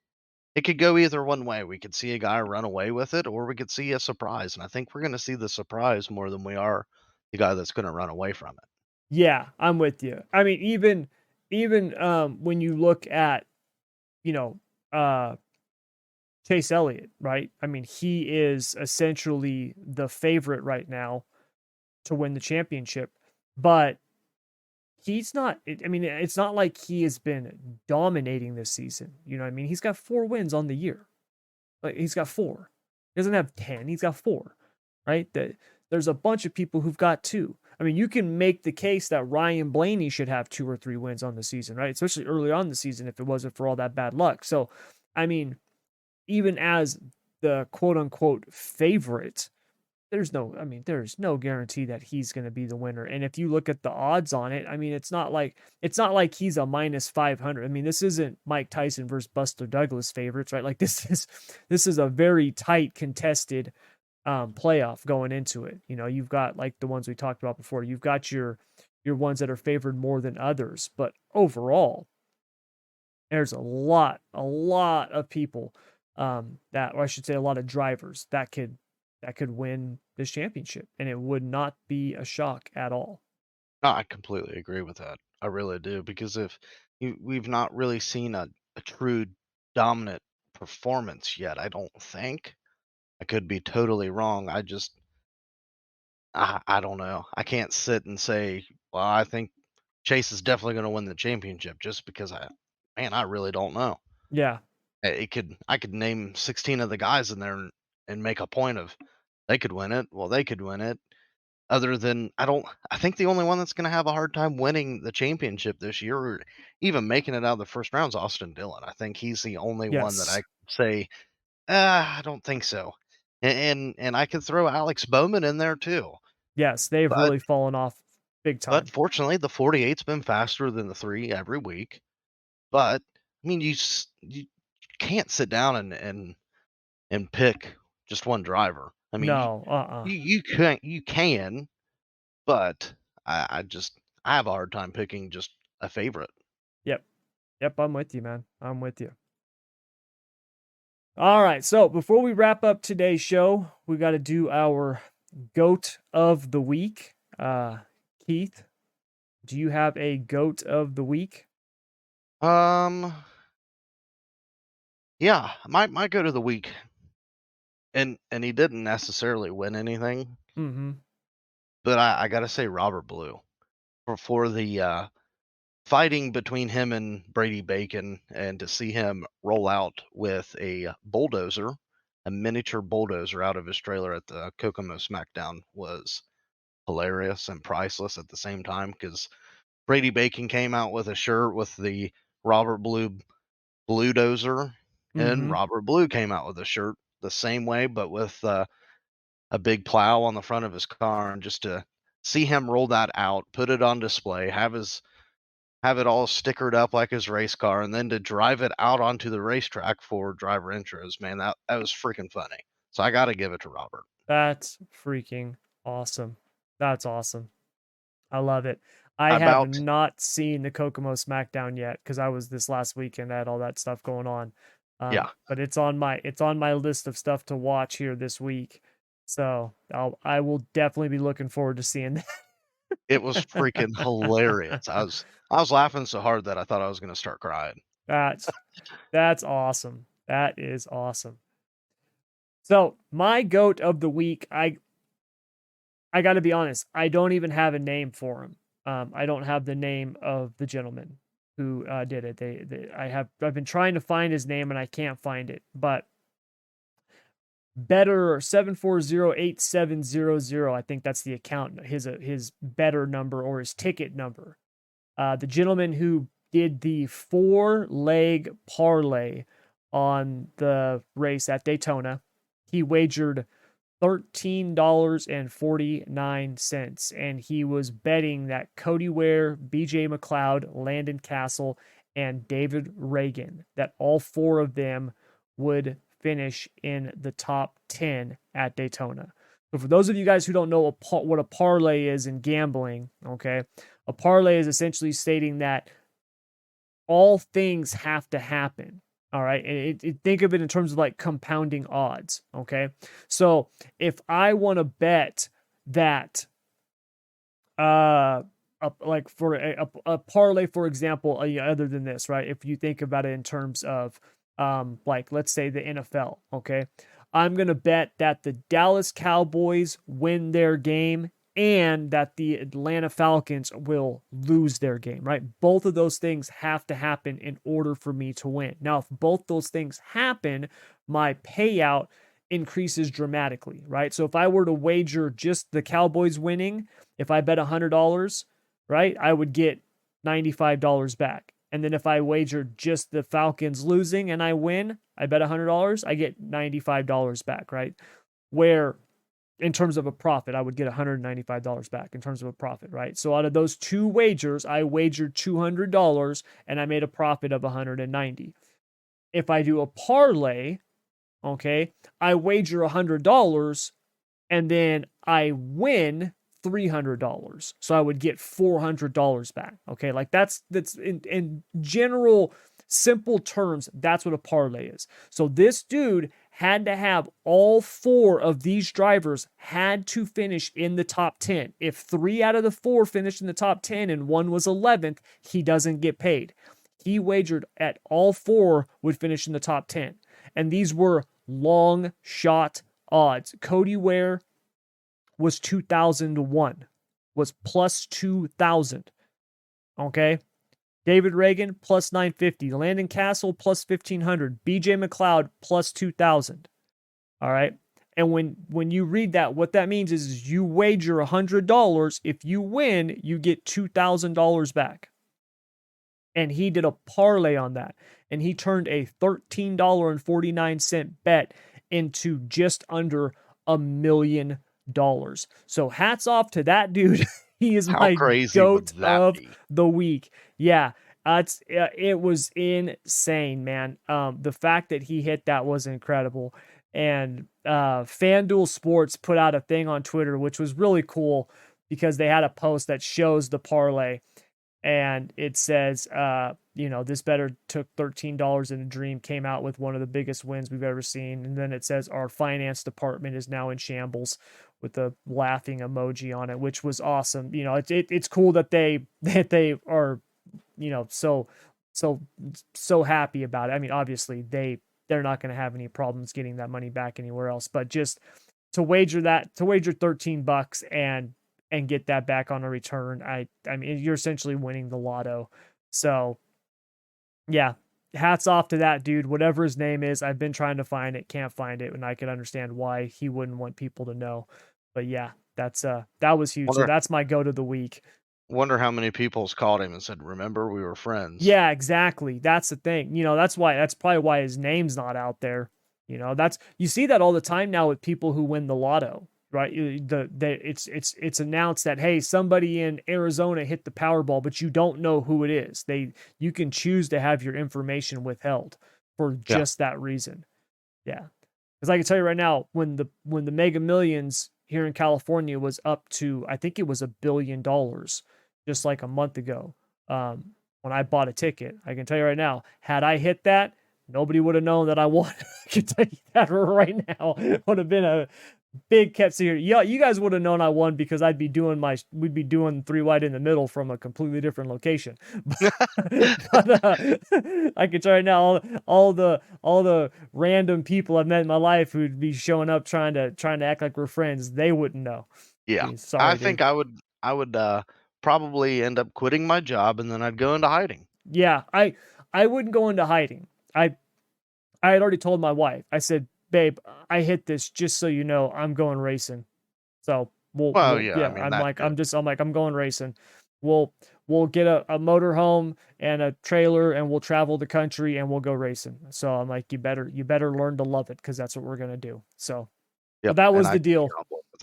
it could go either one way. We could see a guy run away with it, or we could see a surprise. And I think we're going to see the surprise more than we are the guy that's going to run away from it. Yeah, I'm with you. I mean, even when you look at, you know, Chase Elliott, right? I mean, he is essentially the favorite right now to win the championship. But he's not, I mean, it's not like he has been dominating this season. You know what I mean? He's got 4 wins on the year. Like, he's got 4. He doesn't have 10, he's got 4, right? There's a bunch of people who've got 2. I mean, you can make the case that Ryan Blaney should have 2 or 3 wins on the season, right? Especially early on in the season if it wasn't for all that bad luck. So, I mean, even as the quote unquote favorite, there's no guarantee that he's going to be the winner. And if you look at the odds on it, I mean, it's not like he's a minus 500. I mean, this isn't Mike Tyson versus Buster Douglas favorites, right? Like this is a very tight contested playoff going into it. You know, you've got like the ones we talked about before. You've got your ones that are favored more than others, but overall, there's a lot of people that, or I should say, a lot of drivers that could win this championship, and it would not be a shock at all. No, I completely agree with that. I really do, because we've not really seen a true dominant performance yet. I don't think. I could be totally wrong. I don't know. I can't sit and say, well, I think Chase is definitely going to win the championship, just because I really don't know. Yeah. I could name 16 of the guys in there and make a point of they could win it. Well, they could win it. Other than I think the only one that's going to have a hard time winning the championship this year, or even making it out of the first round, is Austin Dillon. I think he's the only one that I Yes. could say, I don't think so. And I could throw Alex Bowman in there too. Yes, they've But really fallen off big time. fortunately, the 48's been faster than the 3 every week. But I mean, you can't sit down and pick just one driver. I mean, No, you can, but I have a hard time picking just a favorite. Yep, I'm with you, man. I'm with you. All right, so before we wrap up today's show, we got to do our GOAT of the week. Keith, do you have a GOAT of the week? Yeah, my go to the week, and he didn't necessarily win anything, Mm-hmm. but I gotta say Robert Blue for the fighting between him and Brady Bacon, and to see him roll out with a bulldozer, a miniature bulldozer out of his trailer at the Kokomo SmackDown, was hilarious and priceless at the same time, because Brady Bacon came out with a shirt with the Robert Blue Bluedozer, and Mm-hmm. Robert Blue came out with a shirt the same way, but with a big plow on the front of his car. And just to see him roll that out, put it on display, have it all stickered up like his race car, and then to drive it out onto the racetrack for driver intros, man, that was freaking funny. So I got to give it to Robert. That's freaking awesome. That's awesome. I love it. I have About not seen the Kokomo SmackDown yet because I was this last weekend. I had all that stuff going on. Yeah, But it's on my list of stuff to watch here this week. So I will definitely be looking forward to seeing that. it was freaking hilarious. I was laughing so hard that I thought I was going to start crying. That's awesome. That is awesome. So my GOAT of the week, I got to be honest, I don't even have a name for him. I don't have the name of the gentleman who did it. I've been trying to find his name and I can't find it. But Better 7408700, I think that's the account, his better number or his ticket number. The gentleman who did the 4-leg parlay on the race at Daytona, he wagered $13.49, and he was betting that Cody Ware, BJ McLeod, Landon Castle, and David Reagan, that all 4 of them would finish in the top 10 at Daytona. So for those of you guys who don't know what a parlay is in gambling, okay, a parlay is essentially stating that all things have to happen. All right. Think of it in terms of like compounding odds. Okay. So if I want to bet that, like for a parlay, for example, other than this, right? If you think about it in terms of, like, let's say the NFL. Okay. I'm going to bet that the Dallas Cowboys win their game and that the Atlanta Falcons will lose their game, right? Both of those things have to happen in order for me to win. Now, if both those things happen, my payout increases dramatically, right? So if I were to wager just the Cowboys winning, if I bet $100, right, I would get $95 back. And then if I wager just the Falcons losing and I win, I bet $100, I get $95 back, right? Where in terms of a profit, I would get $195 back in terms of a profit, right? So out of those two wagers, I wagered $200 and I made a profit of $190. If I do a parlay, okay, I wager $100 and then I win $300. So I would get $400 back. Okay, like that's in general simple terms, that's what a parlay is. So this dude had to have all 4 of these drivers had to finish in the top 10. If 3 out of the 4 finished in the top 10 and one was 11th, he doesn't get paid. He wagered at all 4 would finish in the top 10. And these were long shot odds. Cody Ware was 2,000 to 1, was plus 2,000. Okay. David Reagan plus 950. Landon Castle plus 1,500. BJ McLeod plus 2,000. All right. And when you read that, what that means is you wager $100. If you win, you get $2,000 back. And he did a parlay on that. And he turned a $13.49 bet into just under $1 million. So hats off to that dude. He is my goat of the week. Yeah, it was insane, man. The fact that he hit that was incredible. And FanDuel Sports put out a thing on Twitter, which was really cool because they had a post that shows the parlay. And it says, this bettor took $13 in a dream, came out with one of the biggest wins we've ever seen. And then it says our finance department is now in shambles with a laughing emoji on it, which was awesome. It's cool that they are, so happy about it. I mean, obviously they're not going to have any problems getting that money back anywhere else, but just to wager $13 and get that back on a return. I mean, you're essentially winning the lotto. So yeah, hats off to that dude, whatever his name is. I've been trying to find it, can't find it. And I can understand why he wouldn't want people to know, but yeah, that was huge. So that's my go to the week. Wonder how many people's called him and said, remember we were friends. Yeah, exactly. That's the thing. That's probably why his name's not out there. You see that all the time now with people who win the lotto. Right, it's announced that, hey, somebody in Arizona hit the Powerball, but you don't know who it is. You can choose to have your information withheld for just that reason. Yeah, because I can tell you right now, when the Mega Millions here in California was up to, I think it was $1 billion, just like a month ago. When I bought a ticket, I can tell you right now, had I hit that, nobody would have known that I won. I can tell you that right now. It would have been a big kept secret. Yeah, you guys would have known I won because we'd be doing 3 wide in the middle from a completely different location. But I can tell you right now, all the random people I've met in my life who'd be showing up trying to act like we're friends, they wouldn't know. Yeah, sorry, I think I would probably end up quitting my job and then I'd go into hiding. Yeah, I wouldn't go into hiding. I had already told my wife. I said, babe, I hit this just so you know I'm going racing. So I'm going racing. We'll get a motorhome and a trailer and we'll travel the country and we'll go racing. So I'm like, you better learn to love it because that's what we're gonna do. So that was the deal.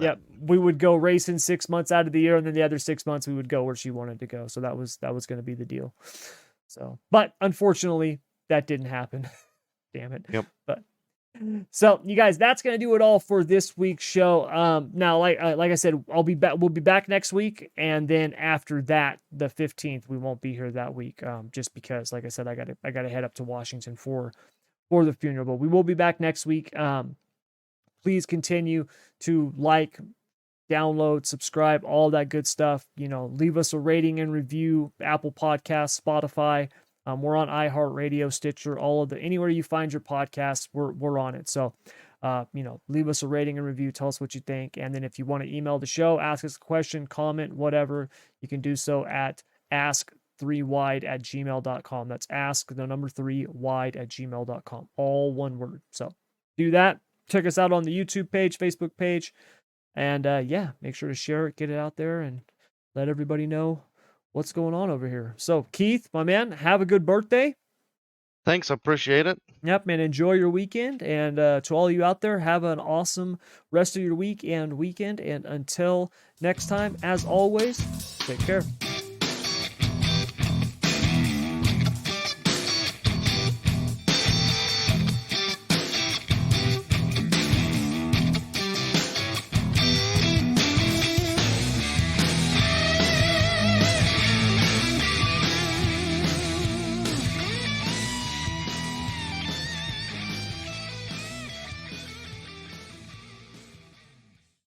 Yeah, we would go racing 6 months out of the year, and then the other 6 months we would go where she wanted to go. So that was going to be the deal. So, but unfortunately, that didn't happen. Damn it. Yep. But so, you guys, that's going to do it all for this week's show. Now, like I said, We'll be back next week, and then after that, the 15th, we won't be here that week. Just because, like I said, I got to head up to Washington for the funeral. But we will be back next week. Please continue to like, download, subscribe, all that good stuff. Leave us a rating and review. Apple Podcasts, Spotify. We're on iHeartRadio, Stitcher, anywhere you find your podcasts, we're on it. So leave us a rating and review. Tell us what you think. And then if you want to email the show, ask us a question, comment, whatever, you can do so at ask3wide@gmail.com. That's ask3wide@gmail.com. All one word. So do that. Check us out on the YouTube page, Facebook page. And make sure to share it, get it out there, and let everybody know what's going on over here. So Keith, my man, have a good birthday. Thanks, I appreciate it. Yep, man, enjoy your weekend. And to all you out there, have an awesome rest of your week and weekend. And until next time, as always, take care.